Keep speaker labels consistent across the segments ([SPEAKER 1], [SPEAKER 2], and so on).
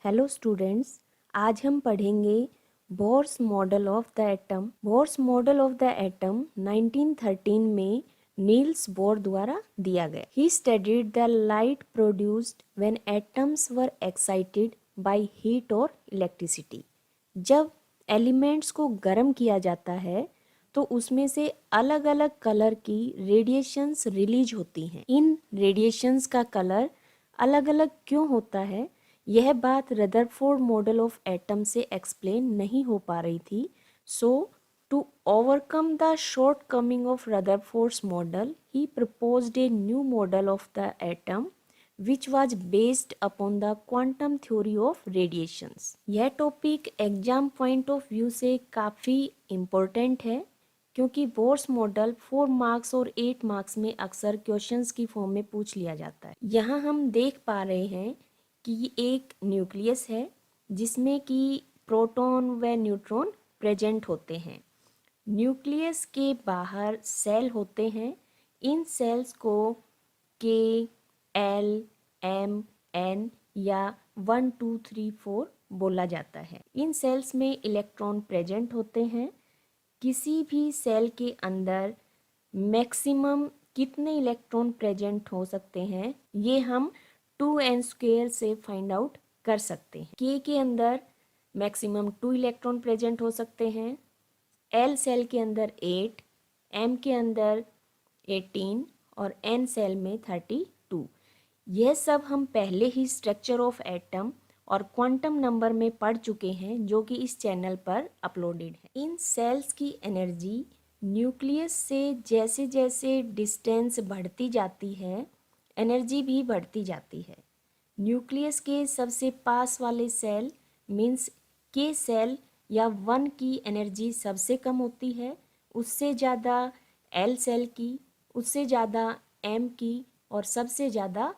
[SPEAKER 1] Hello students, आज हम पढ़ेंगे Bohr's model of the atom. Bohr's model of the atom 1913 में नील्स बोर द्वारा दिया गया। He studied the light produced when atoms were excited by heat और electricity. जब एलिमेंट्स को गर्म किया जाता है तो उसमें से अलग अलग कलर की रेडिएशंस रिलीज होती हैं। इन रेडिएशंस का कलर अलग अलग क्यों होता है, यह बात रदरफोर्ड मॉडल ऑफ एटम से एक्सप्लेन नहीं हो पा रही थी। So to overcome the shortcoming of Rutherford's model, he proposed a new model of the atom which was based upon the quantum theory of radiations। यह topic exam point of view से काफ़ी important है क्योंकि Bohr's model 4 marks और 8 marks में अक्सर questions की form में पूछ लिया जाता है। यहाँ हम देख पा रहे हैं कि एक न्यूक्लियस है जिसमें कि प्रोटॉन व न्यूट्रॉन प्रेजेंट होते हैं। न्यूक्लियस के बाहर सेल होते हैं। इन सेल्स को के एल एम एन या 1 2 3 4 बोला जाता है। इन सेल्स में इलेक्ट्रॉन प्रेजेंट होते हैं। किसी भी सेल के अंदर मैक्सिमम कितने इलेक्ट्रॉन प्रेजेंट हो सकते हैं ये हम 2n² से फाइंड आउट कर सकते हैं। के अंदर मैक्सिमम 2 इलेक्ट्रॉन प्रेजेंट हो सकते हैं, एल सेल के अंदर 8, एम के अंदर 18 और एन सेल में 32। यह सब हम पहले ही स्ट्रक्चर ऑफ एटम और क्वांटम नंबर में पढ़ चुके हैं जो कि इस चैनल पर अपलोडेड है। इन सेल्स की एनर्जी न्यूक्लियस से जैसे जैसे डिस्टेंस बढ़ती जाती है एनर्जी भी बढ़ती जाती है। न्यूक्लियस के सबसे पास वाले सेल मीन्स के सेल या 1 की एनर्जी सबसे कम होती है, उससे ज़्यादा एल सेल की, उससे ज़्यादा एम की और सबसे ज़्यादा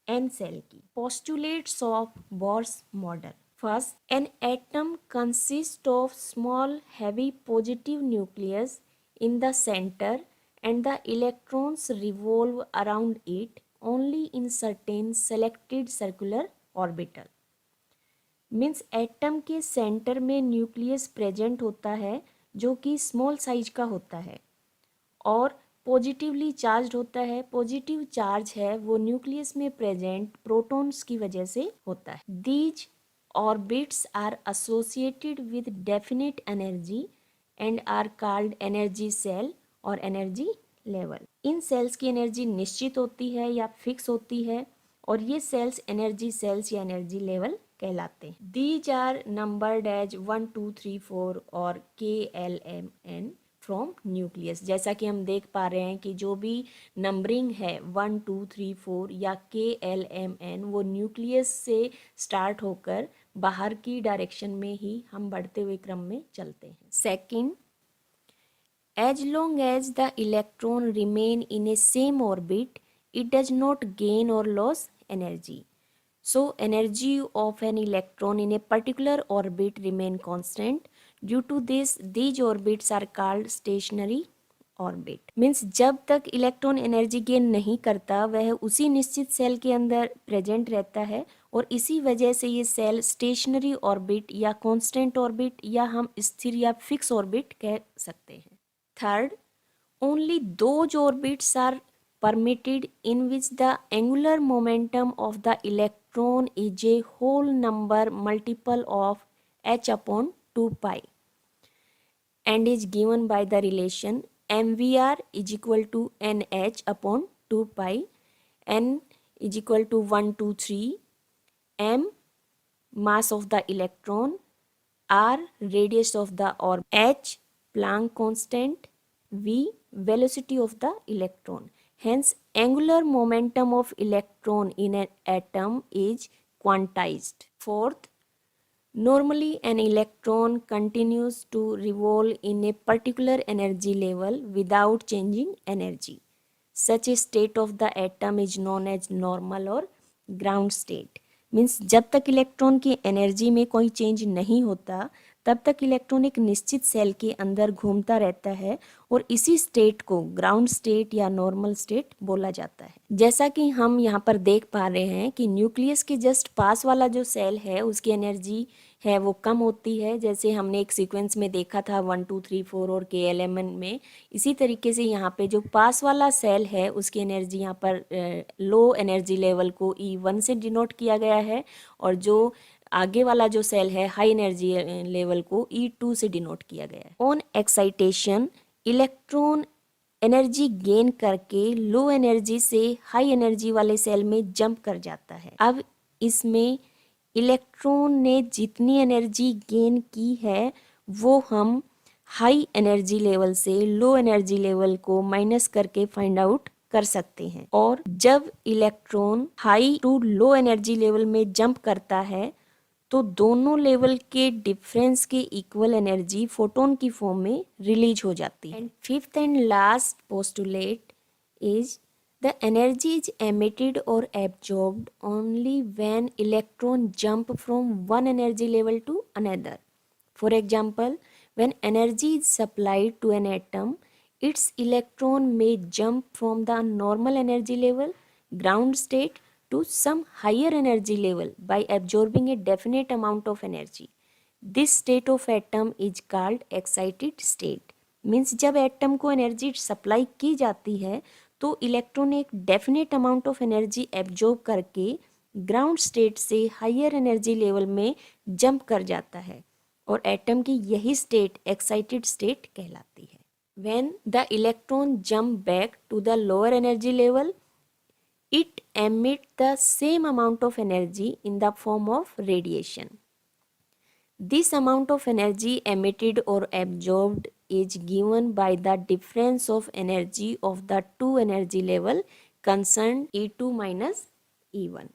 [SPEAKER 1] एन सेल की। Postulates of Bohr's model. First, an atom consist of small heavy positive nucleus in the center and the electrons revolve around it only in certain selected circular orbital। Means atom के centre में nucleus present होता है जो कि small size का होता है और पॉजिटिवली चार्ज होता है। पॉजिटिव चार्ज है वो न्यूक्लियस में प्रेजेंट प्रोटॉन्स की वजह से होता है। These orbits are associated with definite energy and are called energy shell और एनर्जी लेवल। इन सेल्स की एनर्जी निश्चित होती है या फिक्स होती है और ये सेल्स एनर्जी सेल्स या एनर्जी लेवल कहलाते हैं। दीज आर नंबर्ड एज 1 2 3 4 और KLMN फ्रॉम न्यूक्लियस। जैसा कि हम देख पा रहे हैं कि जो भी नंबरिंग है 1 2 3 4 या KLMN वो न्यूक्लियस से स्टार्ट होकर बाहर की डायरेक्शन में ही हम बढ़ते हुए क्रम में चलते हैं। Second, as long as the electron remain in a same orbit it does not gain or lose energy. So energy of an electron in a particular orbit remain constant. Due to this these orbits are called stationary orbit. Means जब तक electron energy gain नहीं करता वह उसी निश्चित cell के अंदर present रहता है और इसी वजह से ये सेल स्टेशनरी ऑर्बिट या कांस्टेंट ऑर्बिट या हम स्थिर या फिक्स ऑर्बिट कह सकते हैं। Third, only those orbits are permitted in which the angular momentum of the electron is a whole number multiple of h upon 2 pi and is given by the relation mvr is equal to nh upon 2 pi, n is equal to 1 2 3, m mass of the electron, r radius of the orb, h Planck constant, v velocity of the electron. Hence angular momentum of electron in an atom is quantized. Fourth, normally an electron continues to revolve in a particular energy level without changing energy. Such a state of the atom is known as normal or ground state. Means जब तक electron की energy में कोई change नहीं होता तब तक electron एक निश्चित सेल के अंदर घूमता रहता है और इसी स्टेट को ग्राउंड स्टेट या नॉर्मल स्टेट बोला जाता है। जैसा कि हम यहाँ पर देख पा रहे हैं कि न्यूक्लियस के जस्ट पास वाला जो सेल है उसकी एनर्जी है वो कम होती है, जैसे हमने एक सीक्वेंस में देखा था 1 2 3 4 और KLMN में। इसी तरीके से यहाँ पे जो पास वाला सेल है उसकी एनर्जी यहाँ पर लो एनर्जी लेवल को E1 से डिनोट किया गया है और जो आगे वाला जो सेल है हाई एनर्जी लेवल को E2 से डिनोट किया गया है। On excitation electron energy gain करके लो एनर्जी से हाई एनर्जी वाले सेल में जंप कर जाता है। अब इसमें इलेक्ट्रॉन ने जितनी एनर्जी गेन की है वो हम हाई एनर्जी लेवल से लो एनर्जी लेवल को माइनस करके फाइंड आउट कर सकते हैं। और जब electron high to low energy level में जंप करता है तो दोनों लेवल के डिफरेंस के इक्वल एनर्जी फोटोन की फॉर्म में रिलीज हो जाती है। And fifth and last postulate is the energy is emitted or absorbed only when electron jump from one energy level to another. For example, when energy is supplied to an atom, its electron may jump from the normal energy level, ground state, to some higher energy level by absorbing a definite amount of energy. This state of atom is called excited state. Means जब atom को energy supply की जाती है तो electron एक definite amount of energy absorb करके ground state से higher energy level में जंप कर जाता है और एटम की यही स्टेट एक्साइटेड स्टेट कहलाती है। When the electron jump back to the lower energy level it emits the same amount of energy in the form of radiation. This amount of energy emitted or absorbed is given by the difference of energy of the two energy level concerned E2 minus E1.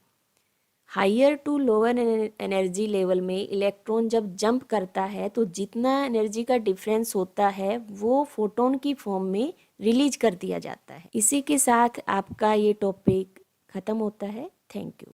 [SPEAKER 1] Higher to lower energy level में electron जब jump करता है तो जितना energy का difference होता है वो फोटोन की फॉर्म में रिलीज कर दिया जाता है। इसी के साथ आपका ये टॉपिक खत्म होता है। Thank you.